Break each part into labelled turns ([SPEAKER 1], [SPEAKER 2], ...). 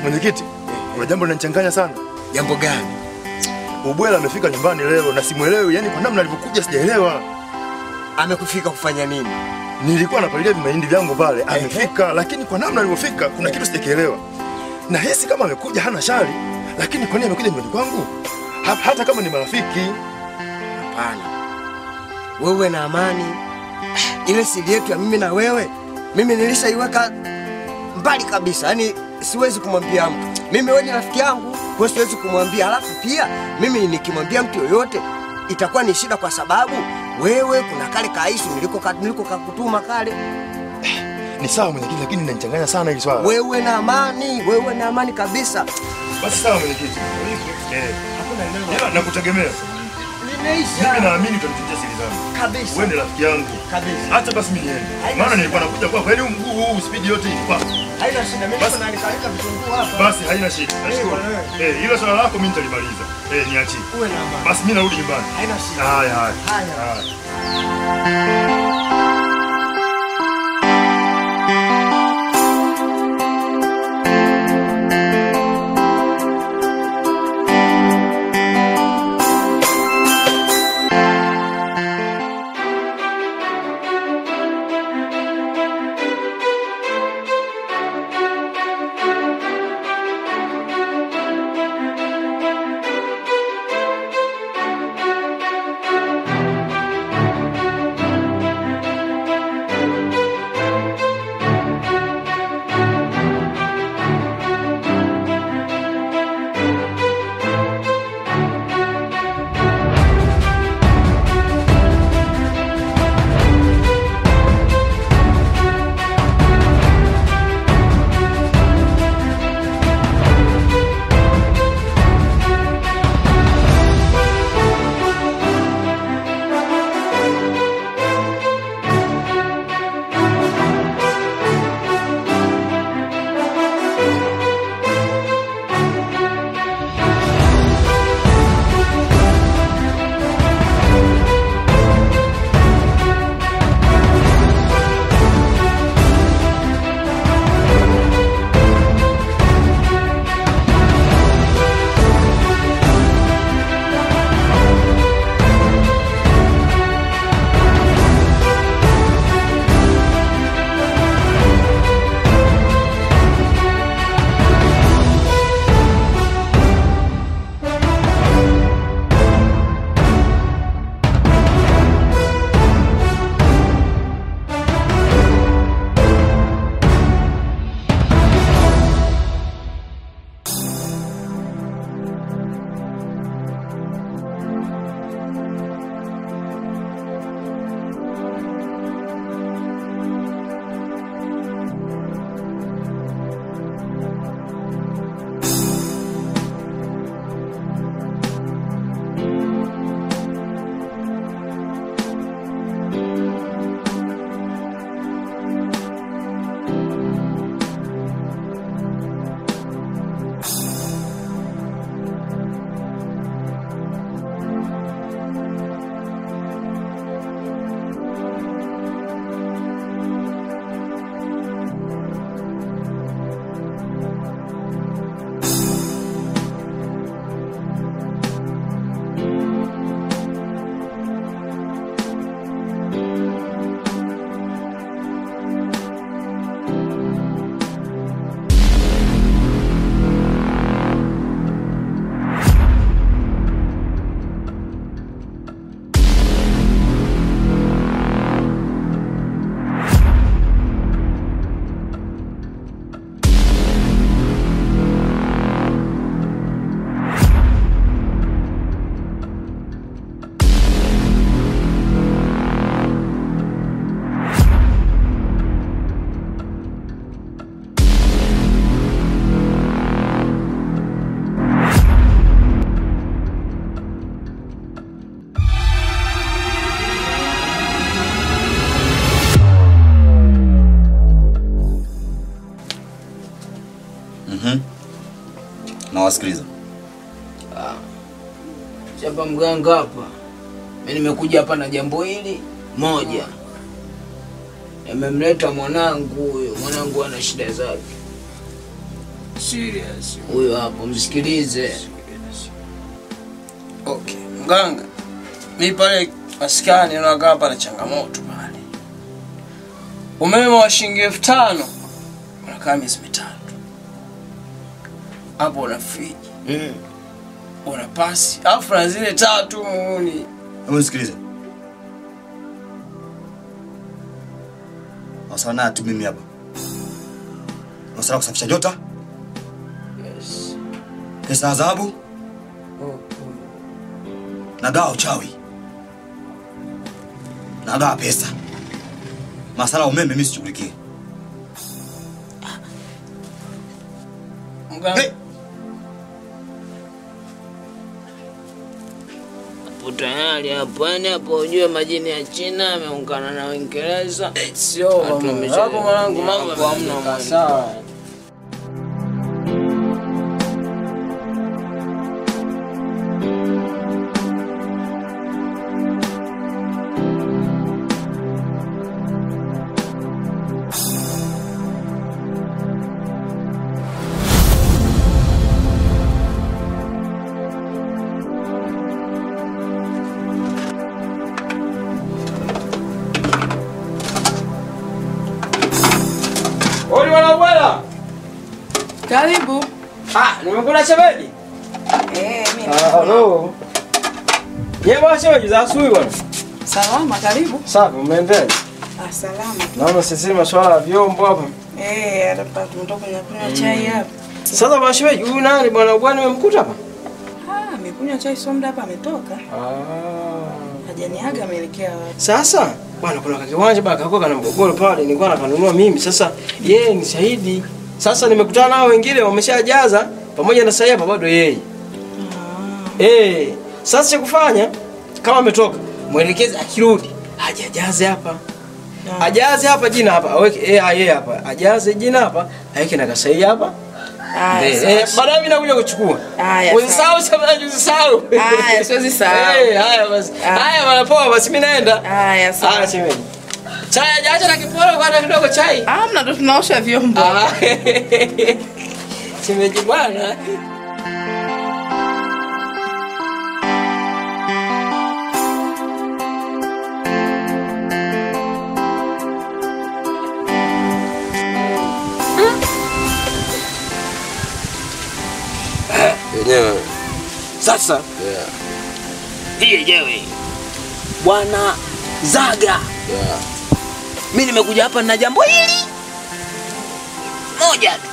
[SPEAKER 1] Mwenyekiti, kuna jambo linanichanganya sana.
[SPEAKER 2] Jambo gani?
[SPEAKER 1] Ubwela amefika nyumbani leo na simuelewi, yani kwa namna alivyokuja sijaelewa.
[SPEAKER 2] Amekufika kufanya nini?
[SPEAKER 1] Nilikuwa napalilia mahindi vyangu pale, amefika lakini kwa namna alivyofika kuna kitu sijaelewa. Na hisi kama amekuja hana shari, lakini kwa nini amekuja nyumbani kwangu? Hata kama ni marafiki.
[SPEAKER 2] Hapana. Wewe na Amani, ile siri yetu ya mimi na wewe, mimi nilishaiweka mbali kabisa. Yaani siwezi kumwambia mtu. Mimi wewe ni rafiki yangu, kwa siwezi kumwambia. Halafu pia mimi nikimwambia mtu yoyote itakuwa ni shida, kwa sababu wewe kuna kale kaishi niliko kakutuma kale.
[SPEAKER 1] Ni sawa mwenyekiti, lakini inanichanganya sana hili swala.
[SPEAKER 2] Wewe na Amani kabisa.
[SPEAKER 1] Basi sawa mwenyekiti.
[SPEAKER 2] Hakuna neno.
[SPEAKER 1] Ila nakutegemea.
[SPEAKER 2] Nimeisha.
[SPEAKER 1] Mimi naamini utanitunzia siri zangu.
[SPEAKER 2] Kabisa.
[SPEAKER 1] Wewe ni rafiki yangu.
[SPEAKER 2] Kabisa.
[SPEAKER 1] Acha basi mimi niende. Maana nilikuwa nakuja kwako, yaani mguu huu speed yote hii kwa.
[SPEAKER 2] Haina shida, mimi niko naanikalika vitunguu hapa.
[SPEAKER 1] Basi haina shida. Nashukuru. Hilo swala lako mimi nitalimaliza. Niachie.
[SPEAKER 2] Uwe na Amani.
[SPEAKER 1] Basi mimi narudi nyumbani.
[SPEAKER 2] Haina shida.
[SPEAKER 1] Haya.
[SPEAKER 3] Nawasikiliza.
[SPEAKER 4] Chapa mganga hapa. Mimi nimekuja hapa na jambo hili moja. Nimemleta mwanangu huyo. Mwanangu ana shida zake.
[SPEAKER 2] Serious.
[SPEAKER 4] Huyo hapo msikilize.
[SPEAKER 2] Okay, mganga. Mimi pale askani nakaa hapa na changamoto pale. Umeme wa shilingi 5000 unakaa miezi 3. Hapo una friji. Una pasi. Alafu na zile 3 muuni.
[SPEAKER 3] Hebu nisikilize. Wasana tu mimi hapa. Wasana kusafisha nyota?
[SPEAKER 2] Yes.
[SPEAKER 3] Pesa adhabu? Na dawa uchawi. Na dawa pesa. Masala umeme mimi sichukulikie.
[SPEAKER 2] Mganga. Hey.
[SPEAKER 4] Tayari hapo, yani hapo ujue majini ya China yameungana na Uingereza.
[SPEAKER 2] Sio hapo mwanangu, mambo hamna sawa. Oi bwana bwana.
[SPEAKER 5] Karibu.
[SPEAKER 2] Nimekula shemeji.
[SPEAKER 5] Mimi.
[SPEAKER 2] Hello. Yeye bwana shemeji za asubuhi bwana.
[SPEAKER 5] Salama, karibu.
[SPEAKER 2] Safi, umeendea?
[SPEAKER 5] Salama.
[SPEAKER 2] Naona sisi masuala ya vyombo hapa.
[SPEAKER 5] Hapa tumetoka kunywa chai hapa.
[SPEAKER 2] Sasa bwana shemeji, huyu nani bwana bwana umemkuta hapa?
[SPEAKER 5] Amekunywa chai somda hapa ametoka. Hajaniaga ameelekea wapi?
[SPEAKER 2] Sasa bwana kuna kiwanja bwana kakoka na mgogoro pale nilikuwa nakanunua mimi. Sasa yeye ni shahidi. Sasa nimekutana nao wengine wameshajaza pamoja na sasa hapa bado yeye. Sasa cha kufanya kama ametoka muelekeze akirudi ajajaze hapa. Ajaze hapa jina hapa aweke yeye hapa. Ajaze jina hapa aweke na kasai hapa. Baadaye mimi nakuja kuchukua. Usisahau sasa usisahau.
[SPEAKER 5] Siwezi sahau.
[SPEAKER 2] Haya basi. Haya bwana poa basi mimi naenda.
[SPEAKER 5] Sawa.
[SPEAKER 2] Shemeji. Chai ajaje na kiporo kwa kidogo chai.
[SPEAKER 5] Mna ndo tunaosha vyombo.
[SPEAKER 2] Shemeji bwana.
[SPEAKER 6] Yenyewe.
[SPEAKER 2] Sasa hii yenyewe bwana Zaga. Mimi nimekuja hapa na jambo hili moja tu.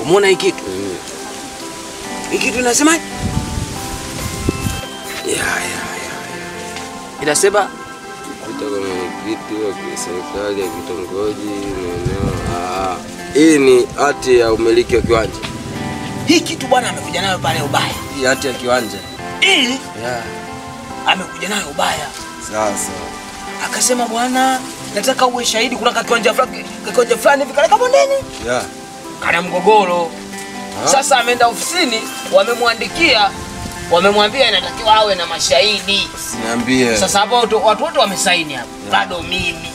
[SPEAKER 2] Umeona hiki kitu? Hiki kitu inasema? Inasema
[SPEAKER 6] kutoka mwenyekiti wa serikali ya kitongoji maeneo. Hii ni hati ya umiliki wa kiwanja.
[SPEAKER 2] Hii kitu bwana amekuja nayo pale ubaya.
[SPEAKER 6] Hii hati ya kiwanja.
[SPEAKER 2] Amekuja nayo ubaya.
[SPEAKER 6] Sasa
[SPEAKER 2] akasema bwana nataka uwe shahidi kuna kiwanja fulani hivi kale kabondeni. Kana mgogoro. Sasa ameenda ofisini wamemwandikia wamemwambia inatakiwa awe na mashahidi.
[SPEAKER 6] Niambie.
[SPEAKER 2] Sasa hapo watu wote wamesaini hapo. Bado mimi